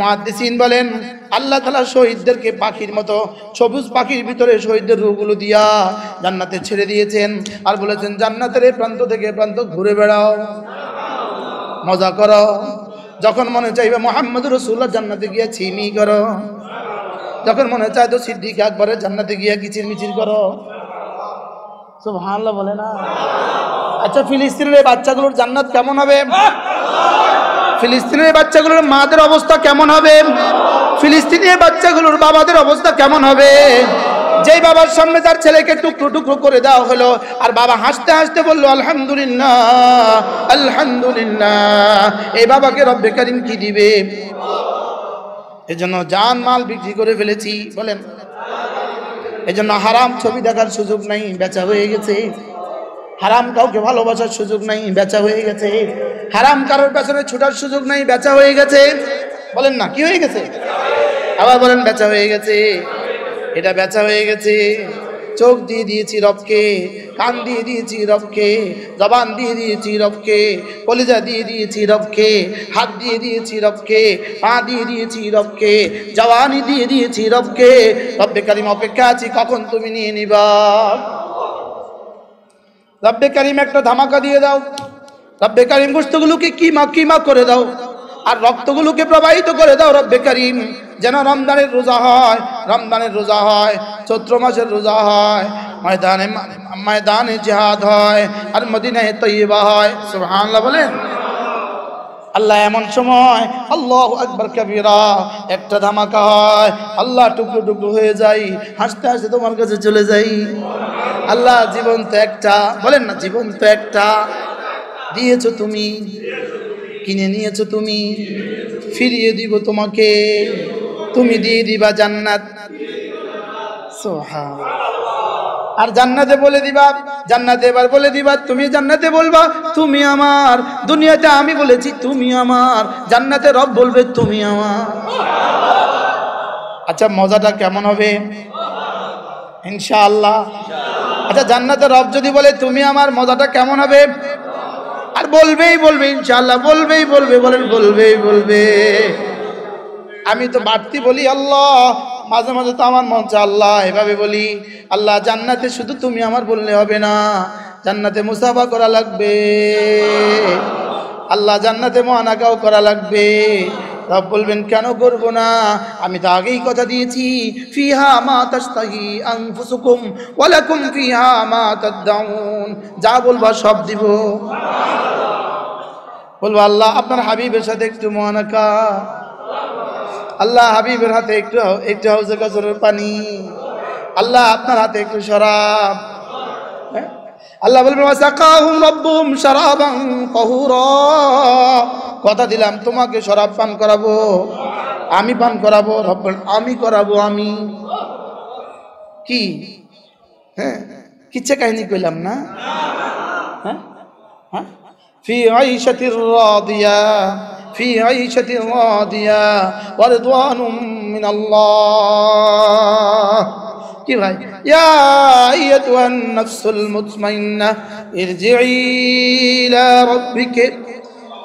মুহাদ্দিসিন বলেন আল্লাহ তাআলা শহীদদেরকে পাখির মতো সবুজ পাখির ভিতরে শহীদদের রূহগুলো দিয়া জান্নাতে ছেড়ে দিয়েছেন আর বলেছেন জান্নাতের এই প্রান্ত থেকে প্রান্ত ঘুরে বেড়াও, মজা করো, যখন মনে চাইবে মুহাম্মদুর রাসূলুল্লাহ জান্নাতে গিয়া ছিমি করো, যখন মনে চায় তো সিদ্দিক আকবরের জান্নাতে গিয়া কিচির মিচির করো। সুবহানাল্লাহ বলে না? আচ্ছা, ফিলিস্তিনের বাচ্চাগুলোর জান্নাত কেমন হবে? ফিলিস্তিনের বাচ্চাগুলোর মাদের অবস্থা কেমন হবে? ফিলিস্তিনের বাচ্চাগুলোর বাবাদের অবস্থা কেমন হবে? যেই বাবার সামনে তার ছেলেকে টুকরো টুকরো করে দেওয়া হলো আর বাবা হাসতে হাসতে বলল আলহামদুলিল্লাহ আলহামদুলিল্লাহ, এই বাবাকে রব্বে কারীম কি দিবে? এজন্য জান মাল বিক্রি করে ফেলেছি, বলেন। এজন্য হারাম ছবি দেখার সুযোগ নাই, বেচা হয়ে গেছে। হারাম কাউকে ভালোবাসার সুযোগ নাই, বেচা হয়ে গেছে। হারাম কারোর পেছনে ছুটার সুযোগ নাই, বেচা হয়ে গেছে। বলেন না, কি হয়ে গেছে? আবার বলেন, বেচা হয়ে গেছে। এটা বেচা হয়ে গেছে। চোখ দিয়ে দিয়েছি রবকে, কান দিয়ে দিয়েছি রবকে, জবান দিয়ে দিয়েছি রবকে, কলিজা দিয়ে দিয়েছি রবকে, হাত দিয়ে দিয়েছি রবকে, পা দিয়ে দিয়েছি রবকে, জওয়ানি দিয়ে দিয়েছি রবকে। রব্বে কারীম অপেক্ষা আছি কখন তুমি নিয়ে নিবা। রব্বে কারীম একটা ধামাকা দিয়ে দাও। রব্বে কারীম গোশতগুলোকে কিমা কিমা করে দাও আর রক্তগুলোকে প্রবাহিত করে দাও রব্বে কারীম, যেন রমজানের রোজা হয়, রমজানের রোজা হয়, চৈত্র মাসের রোজা হয়, ময়দানে জিহাদ হয় আর মদিনায়ে তয়্যিবা হয়। সুবহানাল্লাহ বলেন। আল্লাহ এমন সময় আল্লাহু আকবার কবীরা একটা ধামাকা হয়, আল্লাহ টুকরো টুকরো হয়ে যাই, হাসতে হাসতে তোমার কাছে চলে যাই। আল্লাহ জীবন তো একটা, বলেন না, জীবন তো একটা, দিয়েছো তুমি, কিনে নিয়েছো তুমি, ফিরিয়ে দিব তোমাকে, তুমি দিয়ে দিবা জান্নাত। সুবহানাল্লাহ। আর জান্নাতে বলে দিবা, জান্নাতে এবার বলে দিবা, তুমি জান্নাতে বলবা তুমি আমার, দুনিয়াতে আমি বলেছি তুমি আমার, জান্নাতে রব বলবে তুমি আমার। আচ্ছা, মজাটা কেমন হবে? ইনশাআল্লাহ। আচ্ছা, জান্নাতে রব যদি বলে তুমি আমার, মজাটা কেমন হবে? আর বলবেই বলবে, ইনশাআল্লাহ বলবেই বলবে, বলেন বলবেই বলবে। আমি তো বাড়তি বলি আল্লাহ, মাঝে মাঝে তো আমার মন চায় আল্লাহ এভাবে বলি, আল্লাহ জান্নাতে শুধু তুমি আমার বললে হবে না, জান্নাতে মুসাফা করা লাগবে, আল্লাহ জান্নাতে মুআনাকাও করা লাগবে। রব বলবেন কেন করব না, আমি তো আগেই কথা দিয়েছি, ফিহা মা তাশতাহি আনফুসুকুম ওয়া লাকুম ফিহা মা তাদউন, যা বলবা সব দিব। বলবো আল্লাহ আপনার হাবিবের সাথে একটু মুআনাকা, আল্লাহ হাবিবের হাতে একটু একটু হাউজে কাউসারের পানি, আল্লাহ আপনার হাতে একটু শরাব। আল্লাহ বলবেন ওয়াসাকাহুম রাব্বুহুম শারাবান তাহুরা, কথা দিলাম তোমাকে শরাব পান করাবো, আমি পান করাবো। রব আমি করাবো, আমি কি? হ্যাঁ, কিচ্ছা কাহিনী কইলাম না? হ্যাঁ হ্যাঁ, ফি আইশাতির রাদিয়া, ফি আইশাতির রাদিয়া ওয়া রিদওয়ানুম মিনাল্লাহ। কি ভাই? ইয়া আইয়াতুহান নাফসুল মুতমাইন্না ইরজিই ইলা রাব্বিকা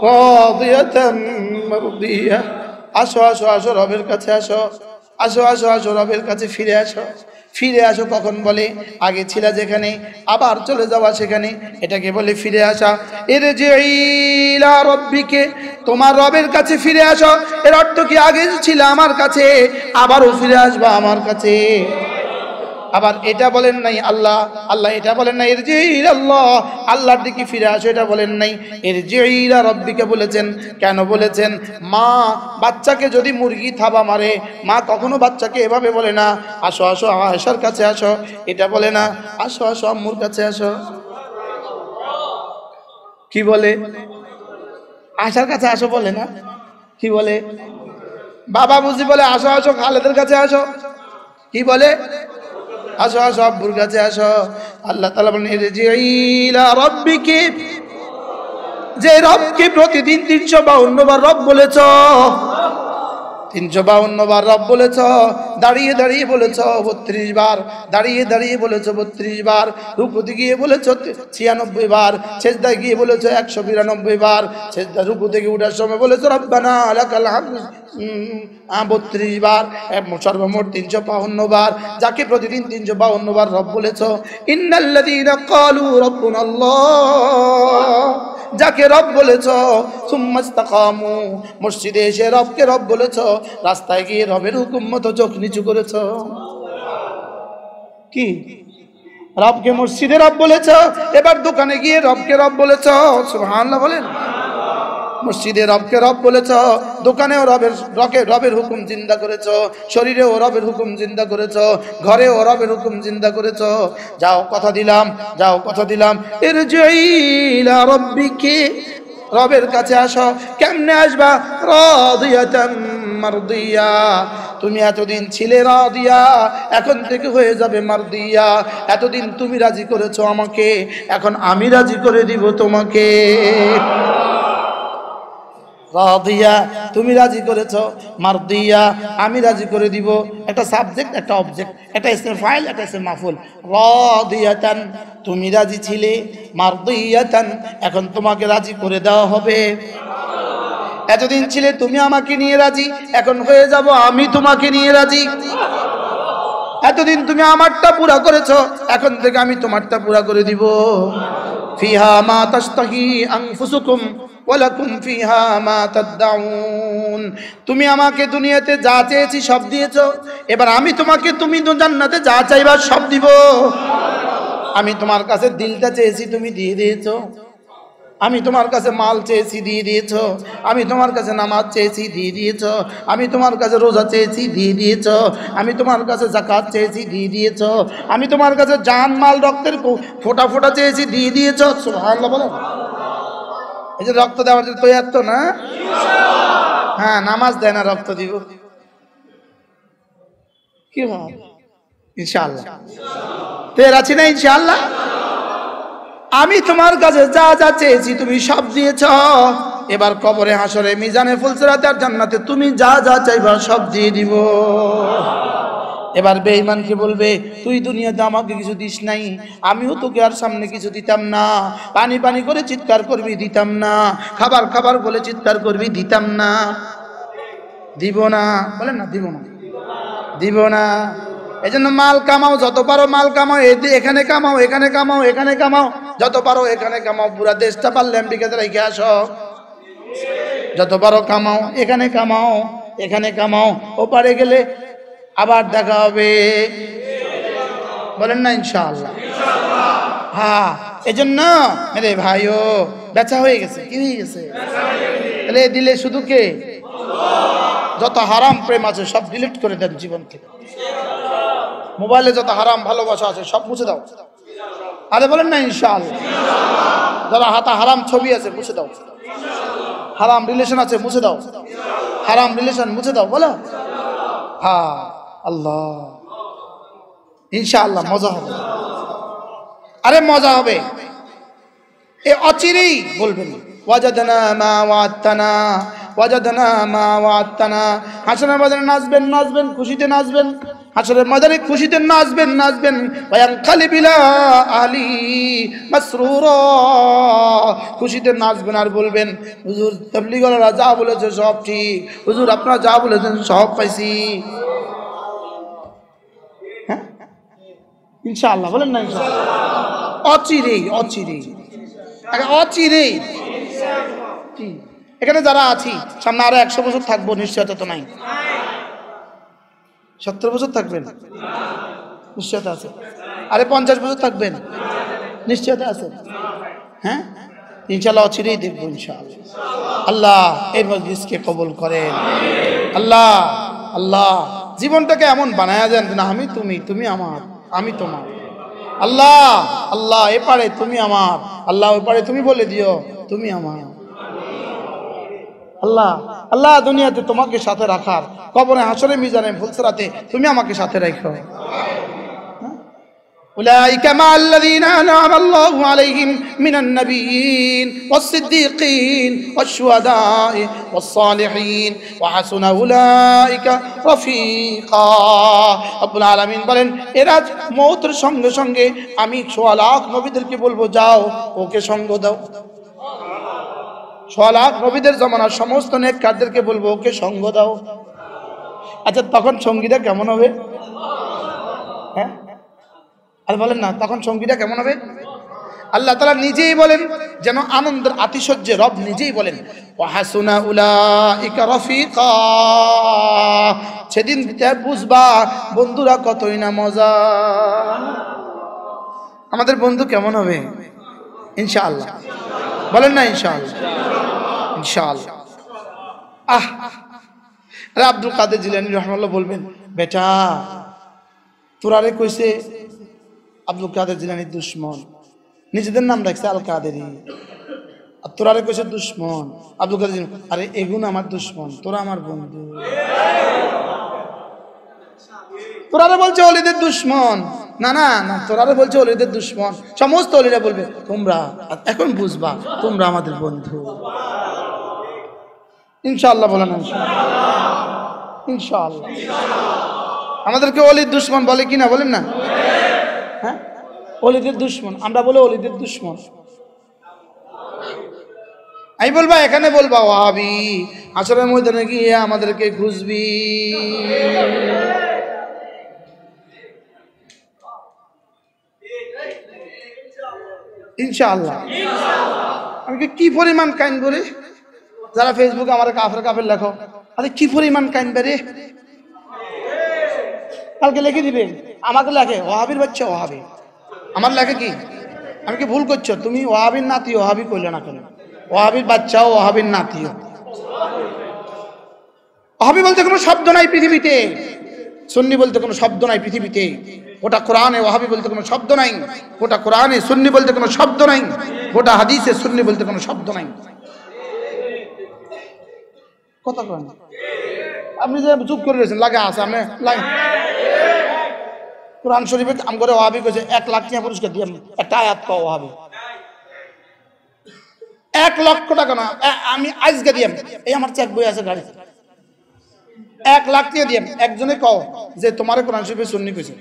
রাদিয়াতাম মারদিয়া। আসো আসো আসো, রবের কাছে আসো, আসো আসো আসো, রবের কাছে ফিরে আসো। ফিরে আসো কখন বলে? আগে ছিলা যেখানে আবার চলে যাওয়া সেখানে, এটাকে বলে ফিরে আসা। ইরজিই ইলা রাব্বিকা, তোমার রবের কাছে ফিরে আসো। এর অর্থ কি? আগে ছিল আমার কাছে, আবারও ফিরে আসবা আমার কাছে। আবার এটা বলেন নাই আল্লাহ, আল্লাহ এটা বলেন নাই ইরজিই ইলাল্লাহ, আল্লাহর দিকে ফিরে আসো এটা বলেন নাই, ইরজিই ইলা রাব্বিকা বলেছেন। কেন বলেছেন? মা বাচ্চাকে যদি মুরগি থাবা মারে, মা কখনো বাচ্চাকে এভাবে বলে না আসো আসো আয়েশার কাছে আসো, এটা বলে না আসো আসো আম্মুর কাছে আসো। কি বলে? আয়েশার কাছে আসো বলে না, কি বলে? বাবা বুঝি বলে আসো আসো খালেদের কাছে আসো, কি বলে? আসো আসো আব্বুর কাছে আসো। আল্লাহ তাআলা বলেন ইরজিই ইলা রাব্বিকি, যে রবকে প্রতিদিন 352 বার রব বলেছ, 352 বার রব বলেছ, দাঁড়িয়ে দাঁড়িয়ে বলেছ 32 বার, দাঁড়িয়ে দাঁড়িয়ে বলেছ 32 বার, রুকুতে গিয়ে বলেছ 96 বার, সেজদায় গিয়ে বলেছ 192 বার, সেজদা রুকু থেকে ওঠার সময় বলেছ রব্বানা লাকাল হামদ 32 বার, সর্বমোট 352 বার। যাকে প্রতিদিন 352 বার রব বলেছ, ইন্নাল্লাযীনা ক্বালু রাব্বুনাল্লাহ, যাকে রব বলেছ, সুম্মাস্তাকামু, মসজিদে এসে রবকে রব বলেছ, রাস্তায় গিয়ে রবের হুকুম মতো চোখ নিচু করেছ। কি রবকে মসজিদে রব বলেছ, এবার দোকানে গিয়ে রবকে রব বলেছ। সুবহানাল্লাহ বলেন। মসজিদে রবকে রব বলেছ, দোকানেও রবের হুকুম জিন্দা করেছ, শরীরেও রবের হুকুম জিন্দা করেছ, ঘরেও রবের হুকুম জিন্দা করেছ। যাও কথা দিলাম, যাও কথা দিলাম, ইরজিই ইলা রাব্বিকি, রবের কাছে আসো। কেমনে আসবা? রাদিয়াতাম মারদিয়া, তুমি এতদিন ছিলে রাদিয়া, এখন থেকে হয়ে যাবে মারদিয়া। এতদিন তুমি রাজি করেছো আমাকে, এখন আমি রাজি করে দিব তোমাকে। রাদিয়া তুমি রাজি করেছো, মারদিয়া আমি রাজি করে দিব। একটা সাবজেক্ট, একটা অবজেক্ট, একটা ইসমে ফাইল, একটা ইসমে মাফউল। রাদিয়াতান তুমি রাজি ছিলে, মারদিয়াতান এখন তোমাকে রাজি করে দেওয়া হবে। এতদিন ছিলে তুমি আমাকে নিয়ে রাজি, এখন হয়ে যাব আমি তোমাকে নিয়ে রাজি। এতদিন তুমি আমারটা পুরা করেছো, এখন থেকে আমি তোমারটা পুরা করে দিব। ফিহা মা তাশতাহি আনফুসুকুম ওয়ালাকুম ফিহা মা তাদউন, তুমি আমাকে দুনিয়াতে যা চেয়েছি সব দিয়েছো, এবার আমি তোমাকে তুমি তো জান্নাতে যা চাইবা সব দিব। আমি তোমার কাছে দিলটা চেয়েছি, তুমি দিয়ে দিয়েছো। আমি তোমার কাছে মাল চেয়েছি, দিয়ে দিয়েছো। আমি তোমার কাছে নামাজ চেয়েছি, দিয়ে দিয়েছো। আমি তোমার কাছে রোজা চেয়েছি, দিয়ে দিয়েছো। আমি তোমার কাছে যাকাত চেয়েছি, দিয়ে দিয়েছো। আমি তোমার কাছে জান মাল রক্তের ফোঁটা ফোঁটা চেয়েছি, দিয়ে দিয়েছো। সুবহানাল্লাহ বলো। এই যে রক্ত দেওয়ার জন্য তৈরি তো না? হ্যাঁ, নামাজ দেয় না, রক্ত দিব কি ভাব? ইনশাআল্লাহ তৈরি আছি না? ইনশাআল্লাহ। আমি তোমার কাছে যা যা চেয়েছি তুমি সব দিয়েছ। এবার কবরে, হাসরে, মিজানে, ফুলসিরাতে আর জান্নাতে তুমি যা যা চাইবা সব দিয়ে দিব। এবার বেঈমানকে বলবে, তুই দুনিয়াতে আমাকে কিছু দিস নাই, আমিও তোকে আর সামনে কিছু দিতাম না। পানি পানি করে চিৎকার করবি, দিতাম না। খাবার খাবার বলে চিৎকার করবি, দিতাম না। দিব না বলেন না, দিব না, দিব না। এই জন্য মাল কামাও, যত পারো মাল কামাও, এখানে কামাও, এখানে কামাও, এখানে কামাও, যত পারো এখানে কামাও। পুরা দেশটা পারলে আমেরিকাতে রেখে আসো। যত পারো কামাও, এখানে কামাও, এখানে কামাও। ওপারে গেলে আবার দেখা হবে, বলেন না ইনশাআল্লাহ। হ্যাঁ, এই জন্য মেরে ভাইও বেচা হয়ে গেছে। কি হয়ে গেছে? তাহলে দিলে শুধু কে? যত হারাম প্রেম আছে সব ডিলিট করে দেন জীবন থেকে। মোবাইলে যত হারাম ভালোবাসা আছে সব মুছে দাও। আরে বলেন না ইনশাআল্লাহ। যারা হারাম ছবি আছে মুছে দাও। হারাম রিলেশন আছে মুছে দাও। হারাম রিলেশন মুছে দাও, বলো। হ্যাঁ, আল্লাহ ইনশাআল্লাহ মজা হবে। আরে মজা হবে, এ অচিরেই বলবেন ওয়াজাদনা মা ওয়া'আদতানা, ওয়াজাদনা মা ওয়া'আদতানা। হাসরের ময়দানে নাচবেন, নাচবেন, খুশিতে নাচবেন। হাসরের ময়দানে খুশিতে নাচবেন, নাচবেন। ওয়ায়ানকালিবু ইলা আহলি মাসরুরা, খুশিতে নাচবেন আর বলবেন, হুজুর তাবলীগওয়ালারা যা বলেছে সব ঠিক, হুজুর আপনারা যা বলেছেন সব পাইছি। হ্যাঁ ইনশাআল্লাহ, বলেন না ইনশাআল্লাহ। অচিরেই, অচিরেই, অচিরেই। এখানে যারা আছি সামনে আরো 100 বছর থাকবো, নিশ্চয়তা তো নাই। 70 বছর থাকবেন, নিশ্চয়তা আছে। আরে 50 বছর থাকবেন, নিশ্চয়তা আছে। হ্যাঁ ইনশাআল্লাহ অচিরেই দেখবো ইনশাআল্লাহ। আল্লাহ এই মজলিসকে কবুল করেন। আল্লাহ, আল্লাহ জীবনটাকে এমন বানায়া দেন না আমি তুমি, তুমি আমার, আমি তোমার। আল্লাহ, আল্লাহ এপারে তুমি আমার, আল্লাহ ওপারে তুমি বলে দিও তুমি আমার। আল্লাহ, আল্লাহ দুনিয়াতে তোমাকে সাথে রাখার, কবরে, হাসরে, মিজানে, ফুলসিরাতে তুমি আমাকে সাথে রাখো। উলাইকা মা'আল্লাযীনা আন'আমা আল্লাহু আলাইহিম মিনান নাবিয়্যিন ওয়াস-সিদ্দীকিন ওয়াশ-শুহাদা'i ওয়াস-সালিহিন ওয়া হাসুনা উলাইকা রাফীকা। রব্বুল আলামিন বলেন, এরা মওতের সঙ্গে সঙ্গে আমি 6 লাখ নবীদেরকে বলবো, যাও ওকে সঙ্গ দাও। 6 লাখ নবীদের জামানার সমস্ত নেককারদেরকে বলবো, ওকে সঙ্গ দাও। আচ্ছা, তখন সঙ্গীটা কেমন হবে? হ্যাঁ, আর বলেন না, তখন সঙ্গীটা কেমন হবে? আল্লাহ তাআলা নিজেই বলেন, যেন আনন্দের আতিশয্যে রব নিজেই বলেন, ওয়া হাসুনা উলাইকা রাফীকা। সেদিন বুঝবা বন্ধুরা কতই না মজা। আমাদের বন্ধু কেমন হবে? ইনশাআল্লাহ। বলেন না ইনশাআল্লাহ, ইনশাআল্লাহ। আরে আব্দুল কাদের জিলানী রাহিমাহুল্লাহ বলবেন, বেটা তোরারে কইছে আব্দুল কাদের জিলানীর দুশমন, নিজেদের নাম রাখছে আল কাদেরী, আর তোরারে কইছে দুশমন আব্দুল কাদের জিলানী। আরে এগুন আমার দুশমন, তোরা আমার বন্ধু। তোরারে বলছে ওলিদের দুশমন, না না না, তোরারে বলছে ওলিদের দুশমন। সমস্ত ওলিরা বলবে তোমরা, এখন বুঝবা তোমরা আমাদের বন্ধু। ইনশাআল্লাহ বলেন ইনশাআল্লাহ। আমাদেরকে ওলির দুশমন বলে কিনা বলেন না? হ্যাঁ, ওলিদের দুশমন আমরা বলে ওলিদের দুশমন। আমি বলবা, এখানে বলবা ওয়াহাবি, আসরের ময়দানে গিয়ে আমাদেরকে খুঁজবি। ইনশাআল্লাহ। আমাকে কি পরিমাণ কাইন করে যারা ফেসবুকে আমার কাফের কাফের লেখো, আরে কি পরিমাণ কাইনবে রে। কালকে লিখে দিবে, আমাকে লেখে ওয়াহাবির বাচ্চা ওয়াহাবি। আমার লেখে কি, আমি কি ভুল করছো? তুমি ওয়াহাবির নাতি ওয়াহাবি কইলে না কেন? ওয়াহাবির বাচ্চাও ওয়াহাবির নাতিও। ওয়াহাবি বলতে কোনো শব্দ নাই পৃথিবীতে, সুন্নি বলতে কোনো শব্দ নাই পৃথিবীতে। গোটা কোরআনে ওয়াহাবি বলতে কোনো শব্দ নাই, গোটা কোরআনে সুন্নি বলতে কোনো শব্দ নাই, গোটা হাদিসে সুন্নি বলতে কোনো শব্দ নাই। কথা কন, আপনি যে চুপ করে রয়েছেন, লাগে আছে আমি কোরআন শরীফে কাম করে ওয়াহাবি কইছে 1 লাখ টাকা পুরস্কার দিয়ে একটা আয়াত কও ওয়াহাবি। 1 লক্ষ টাকা না, আমি আজকে দিয়াম, এই আমার চেক বই আছে গাড়ি, 1 লাখ টাকা দিয়াম। একজনে কও যে তোমারে কোরআন শরীফে সুন্নি কইছে,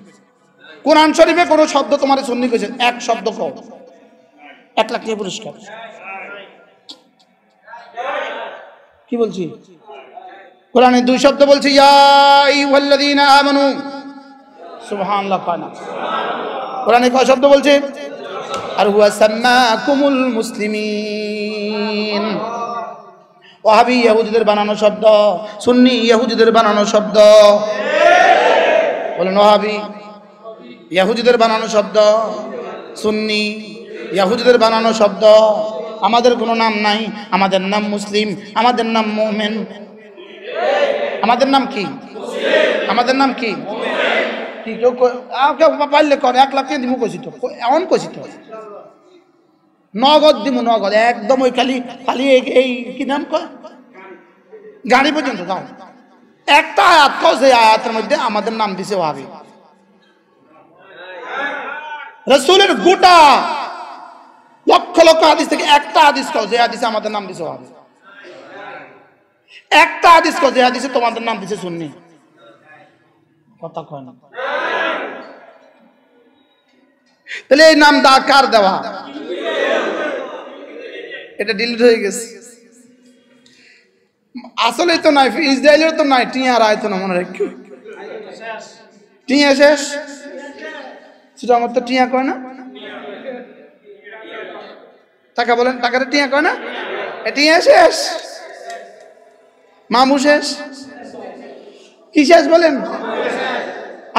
কোরআন শরীফে কোন শব্দ তোমারে সুন্নি কইছে, এক শব্দ কও, 1 লাখ টাকা পুরস্কার। কি বলছি? কোরআনে 2 শব্দ বলছে, ইয়া আইয়ুহাল্লাযীনা আমানু, সুবহানাল্লাহ পানা। কোরআনে কয় শব্দ বলছে? আর হুয়া সাম্মাকুমুল মুসলিমিন। ওয়াহাবি ইহুদিদের বানানো শব্দ, সুন্নি ইহুদিদের বানানো শব্দ। বলেন ওয়াহাবি ইহুদিদের বানানো শব্দ, সুন্নি ইহুদিদের বানানো শব্দ। আমাদের কোনো নাম নাই, আমাদের নাম মুসলিম, আমাদের নাম মুমিন। আমাদের নাম কি? আমাদের নাম কি? কি কেউ পারলে করে 1 লাখ টাকা দিমু কইছি তো, এমন কইছি তো, নগদ দিমু, নগদ একদম। ওই খালি খালি এই কি নাম কয়, গাড়ি পর্যন্ত দাও। একটা আয়াত কও, যে আয়াতের মধ্যে আমাদের নাম দিছে ওয়াহাবি। রাসূলের গোটা লক্ষ লক্ষ হাদিস থেকে একটা হাদিস কও যে হাদিসে আমাদের নাম দিছে ওয়াহাবি। একটা হাদিস কও যে হাদিসে তোমাদের নাম দিছে সুন্নি। কথা কয় না। তাহলে এই নাম দা কার দেওয়া? এটা ডিলিট হয়ে গেছে। আসলে তো নাই, ইসরায়েলের তো নাই, টিয়া আর আয়তো না, মনে রাখি টিয়া শেষ। সেটা আমার তো টিয়া কয় না, টাকা বলেন, টাকাটা টিয়া কয় না, টিয়া শেষ, মামু শেষ, কি শেষ বলেন?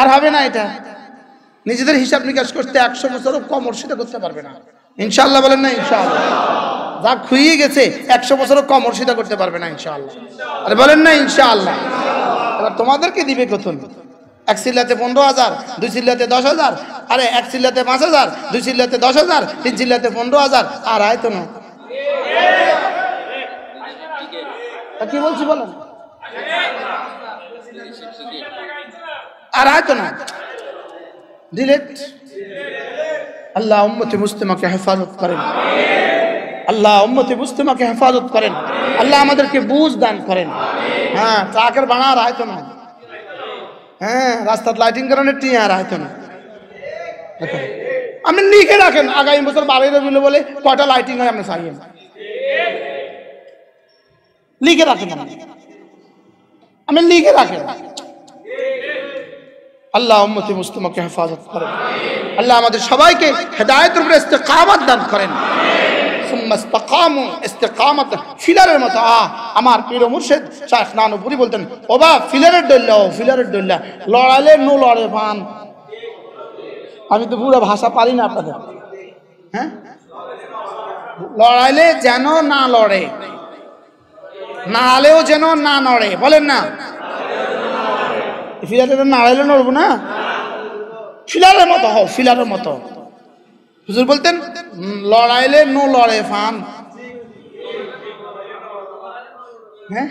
আর হবে না এটা। নিজেদের হিসাব নিকাশ করতে 100 বছরও কম অর্ষিত করতে পারবে না, ইনশাআল্লাহ বলেন না ইনশাআল্লাহ। যা খুইয়ে গেছে 100 বছরও কম অর্ষিত করতে পারবে না ইনশাআল্লাহ। আরে বলেন না ইনশাআল্লাহ। এবার তোমাদেরকে দিবে কত? 1 চিল্লাতে 15,000, 2 চিল্লাতে 10,000, আরে 1 চিল্লাতে 5,000, 2 চিল্লাতে 10,000, 3 চিল্লাতে 15,000। আর আয়তো না, কি বলছি বলেন? আর আয়তো না, ডিলেট। আল্লাহ উম্মতে মুসলিমাকে হেফাজত করেন, আল্লাহ উম্মতে মুসলিমাকে হেফাজত করেন, আল্লাহ আমাদেরকে বুঝ দান করেন। হ্যাঁ, ট্রাকের বানা রায়তো না, হ্যাঁ রাস্তার লাইটিং কারণে টিয়া রায়তো না। আপনি লিখে রাখেন আগামী বছর 12 রবিউল বলে কয়টা লাইটিং হয় আপনি চাইয়েন, লিখে রাখেন, আপনি লিখে রাখেন। আল্লাহ উম্মতে মুসলিমাকে হেফাজত করেন, আল্লাহ আমাদের সবাইকে হেদায়েতের উপরে ইস্তেকামত দান করেন। ইস্তেকামত ফিলারের মতো। আমার পীর মুর্শিদ শাইখ নানুপুরি বলতেন, ওবা ফিলারের ডল্লা, ও ফিলারের ডল্লা, লড়াইলে নো লড়ে পান। আমি তো পুরো ভাষা পারি না আপনাদের। হ্যাঁ, লড়াইলে যেন না লড়ে, নাড়ালেও যেন না নড়ে, বলেন না। ফিলারে নাড়াইলে নড়বো না, ফিলারের মতো হও, ফিলারের মতো। হুজুর বলতেন লড়াইলে নো লড়ে ফান। হ্যাঁ,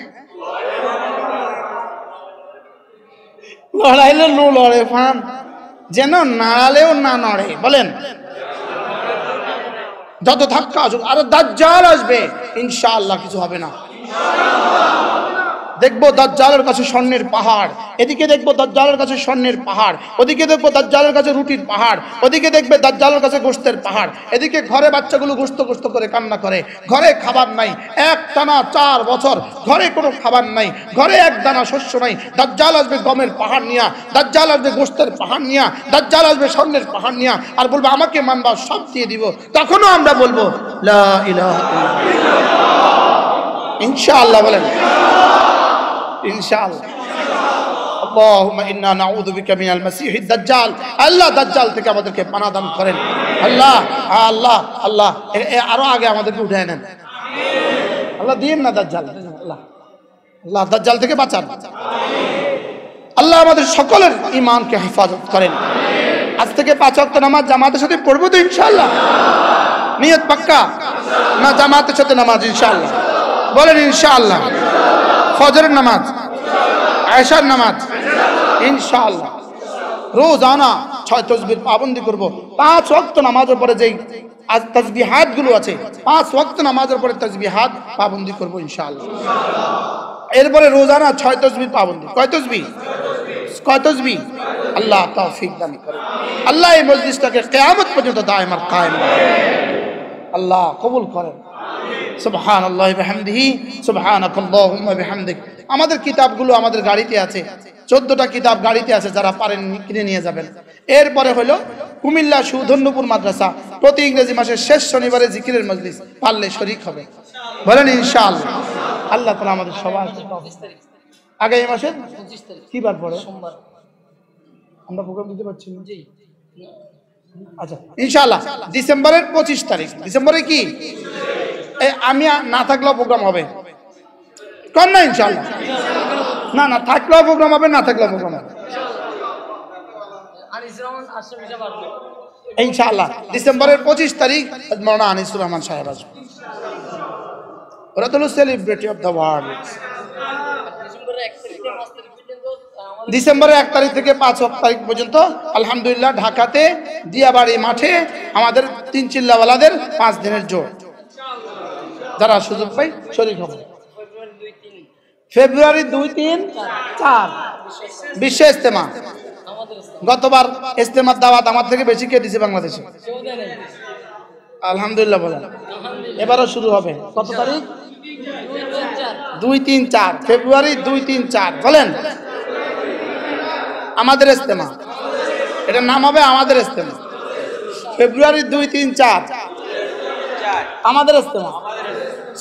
লড়াইলে নো লড়ে ফান, যেন নাড়ালেও না নড়ে, বলেন। যত ধাক্কা আসুক, আরো দাজ্জাল আসবে, ইনশাআল্লাহ কিছু হবে না। দেখবো দাজ্জালের কাছে স্বর্ণের পাহাড়, এদিকে দেখবো দাজ্জালের কাছে স্বর্ণের পাহাড়, ওদিকে দেখবো দাজ্জালের কাছে রুটির পাহাড়, ওদিকে দেখবে দাজ্জালের কাছে গোশতের পাহাড়, এদিকে ঘরে বাচ্চাগুলো গোশত গোশত করে কান্না করে, ঘরে খাবার নাই, এক টানা 4 বছর ঘরে কোনো খাবার নাই, ঘরে এক দানা শস্য নাই। দাজ্জাল আসবে গমের পাহাড় নিয়া, দাজ্জাল আসবে গোশতের পাহাড় নিয়া, দাজ্জাল আসবে স্বর্ণের পাহাড় নিয়া, আর বলবো আমাকে মানবা সব দিয়ে দিব। তখনও আমরা বলবো লা ইলাহা ইল্লাল্লাহ, ইনশাআল্লাহ, বলেন ইনশাআল্লাহ। আল্লাহুম্মা ইন্না নাউযু বিকা মিনাল মাসিহিদ দাজ্জাল। আল্লাহ দাজ্জাল থেকে আমাদেরকে পানাহ দান করেন। আল্লাহ আল্লাহ আল্লাহ, আরো আগে আমাদেরকে উঠায় নেন, আল্লাহ দিন না দাজ্জাল, আল্লাহ আল্লাহ দাজ্জাল থেকে বাঁচান। আল্লাহ আমাদের সকলের ঈমানকে হেফাজত করেন। আজ থেকে 5 ওয়াক্ত নামাজ জামাতের সাথে পড়বো তো ইনশাআল্লাহ? নিয়ত পাক্কা না? জামাতের সাথে নামাজ ইনশাআল্লাহ, বলেন ইনশাআল্লাহ। ফজরের নামাজ, আয়েশার নামাজ ইনশাআল্লাহ। রোজানা 6 তাসবিহ পাবন্দি করব। 5 ওয়াক্ত নামাজের পরে যেই আজ তাসবিহাত গুলো আছে, 5 ওয়াক্ত নামাজের পরে তাসবিহাত পাবন্দি করব ইনশাআল্লাহ। এরপরে রোজানা 6 তাসবিহ পাবন্দি। কয় তাসবিহ? কয় তাসবিহ? আল্লাহ তৌফিক দান করেন। আল্লাহ এই মজলিসটাকে কিয়ামত পর্যন্ত দায়েম আর কায়েম রাখেন। আল্লাহ কবুল করেন। সুবহানাল্লাহি ওয়া বিহামদিহি, সুবহানাকাল্লাহুম্মা বিহামদিক। আমাদের কিতাবগুলো আমাদের গাড়িতে আছে, 14টা কিতাব গাড়িতে আছে, যারা পারেন কিনে নিয়ে যাবেন। এরপরে হলো কুমিল্লা সুধন্যপুর মাদ্রাসা প্রতি ইংরেজি মাসের শেষ শনিবারে জিকিরের মজলিস, পারলে শরীক হবে, বলেন ইনশাআল্লাহ। আল্লাহ তাআলা আমাদের সবার আগে এই মাসের 25 তারিখ কি বার পড়ে? সোমবার। আমরা প্রোগ্রাম দিতে পারছি না। জি, আচ্ছা ইনশাআল্লাহ ডিসেম্বরের 25 তারিখ। ডিসেম্বরে কি আমি না থাকলেও প্রোগ্রাম হবে, কর না ইনশাআল্লাহ? না না, থাকলেও প্রোগ্রাম হবে, না থাকলেও প্রোগ্রাম হবে ইনশাআল্লাহ। ডিসেম্বরের 25 তারিখ মাওলানা আনিসুর রহমান সাহেব আসবে। ওরা তো সেলিব্রিটি অফ দ্য ওয়ার্ল্ড। ডিসেম্বরের 1 তারিখ থেকে 5 তারিখ পর্যন্ত আলহামদুলিল্লাহ ঢাকাতে দিয়াবাড়ি মাঠে আমাদের 3 চিল্লাওয়ালাদের 5 দিনের জোর। যারা সুযোগ পাই শরীক হবে। ফেব্রুয়ারি 2, 3, 4 বিশ্ব ইজতেমা। গতবার ইজতেমার দাওয়াত আমার থেকে বেশি কে দিয়েছে বাংলাদেশে? আলহামদুলিল্লাহ বলেন। এবারও শুরু হবে কত তারিখ? 2, 3, 4 ফেব্রুয়ারি 2, 3, 4 বলেন। আমাদের ইজতেমা, এটার নাম হবে আমাদের ইজতেমা। ফেব্রুয়ারি 2, 3, 4 আমাদের ইজতেমা।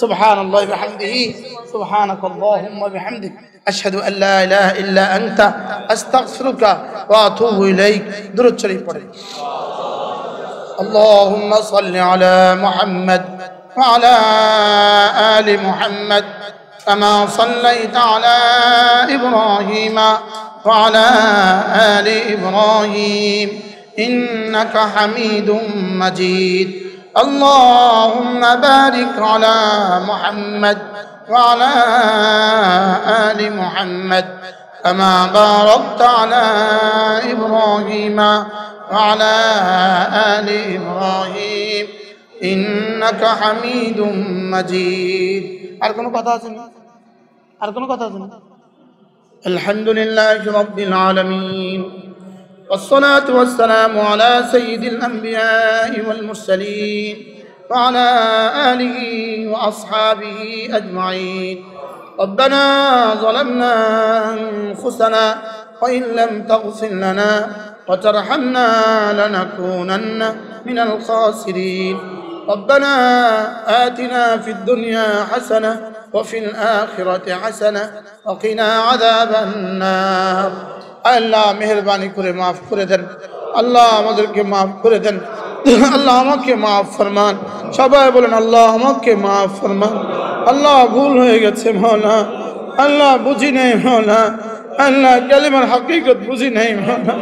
সুবহানাল্লাহি ওয়া বিহামদিহি, সুবহানাকাল্লাহুম্মা বিহামদিক, আশহাদু আল লা ইলাহা ইল্লা আনতা, আস্তাগফিরুকা ওয়া আতুবু ইলাইক। দুরূদ শরীফ পড়েন। আল্লাহুম্মা সাল্লি আলা মুহাম্মাদ ওয়া আলা আলি মুহাম্মাদ কামা সাল্লাইতা আলা ইব্রাহিমা ওয়া আলা আলি ইব্রাহিম ইন্নাকা হামিদুম মাজিদ। اللهم بارك على محمد وعلى آل محمد كما باركت على إبراهيم وعلى آل إبراهيم إنك حميد مجيد. আর কোনো কথা আছে না? আর কোনো কথা আছে না? الحمد لله رب العالمين والصلاة والسلام على سيد الأنبياء والمرسلين وعلى آله وأصحابه أجمعين. ربنا ظلمنا أنفسنا وإن لم تغفر لنا وترحمنا لنكونن من الخاسرين. ربنا آتنا في الدنيا حسنة وفي الآخرة حسنة وقنا عذاب النار. আল্লাহ মেহেরবানি করে মাফ করে দেন, আল্লাহ আমাদেরকে মাফ করে দেন, আল্লাহ আমাকে মাফ ফরমান। সবাই বলেন আল্লাহ আমাকে মাফ ফরমান। আল্লাহ ভুল হয়ে গেছে মাওলা, আল্লাহ বুঝি নাই মাওলা, আল্লাহ কালিমার হাকিকত বুঝি নাই মাওলা।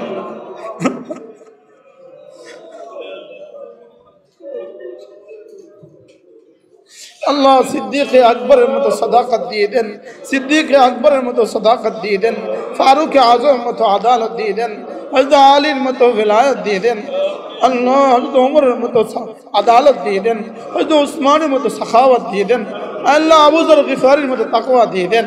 আল্লাহ সিদ্দিক আকবরের মতো সাদাকত দিয়ে দেন, সিদ্দিক আকবরের মতো সাদাকত দিয়ে দেন, ফারুক আজমের মতো আদালত দিয়ে দেন, হযরত আলীর মতো विलायत দিয়ে দেন, আল্লাহ হযরত ওমরের মতো আদালত দিয়ে দেন, হযরত উসমানের মতো সাখাওয়াত দিয়ে দেন, আল্লাহ আবু যর গিফারির মতো তাকওয়া দিয়ে দেন।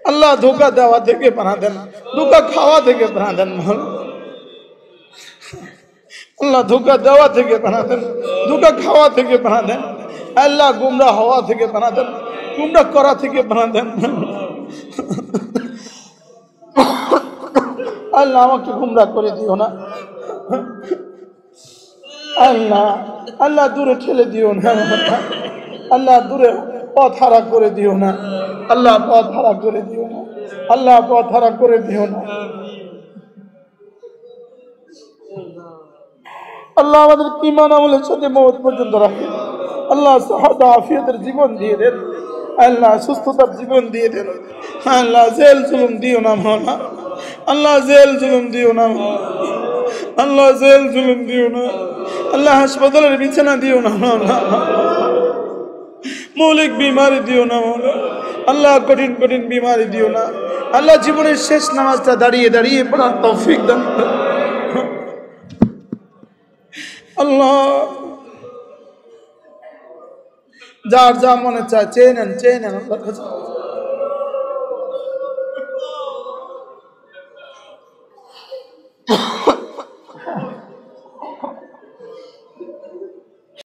আল্লাহ ধোকা দেওয়া থেকে বানা দেন, ধোকা খাওয়া থেকে বানা দেন, আল্লাহ ধোকা দেওয়া থেকে বানা দেন, ধোকা খাওয়া থেকে বানা দেন, আল্লাহ গুমরাহ হওয়া থেকে বানা দেন, গুমরাহ করা থেকে বানা দেন। আল্লাহ আমাকে গুমরাহ করে দিও না, আল্লাহ আল্লাহ দূরে ঠেলে দিও না, আল্লাহ দূরে পথ হারা করে দিও না, আল্লাহ পথ হারা করে দিও না, আল্লাহ পথ হারা করে দিও না। আল্লাহ আমাদের ঈমান আমলের সাথে মওত পর্যন্ত রাখেন। আল্লাহ সাহাত আফিয়াতের জীবন দিয়ে দেন, আল্লাহ সুস্থতার জীবন দিয়ে দেন, আল্লাহ জেল জুলুম দিও না মাওলা, আল্লাহ জেল জুলুম দিও না, আল্লাহ জেল জুলুম দিও না, আল্লাহ হাসপাতালের বিছানা দিও না মাওলা, মৌলিক বিমারি দিও না মাওলা, আল্লাহ কঠিন কঠিন বিমারি দিও না, আল্লাহ জীবনের শেষ নামাজটা দাঁড়িয়ে দাঁড়িয়ে পড়ার তৌফিক দান। আল্লাহ যার যা মনে চায় চেয়ে নেন, চেয়ে নেন আল্লাহর কাছে।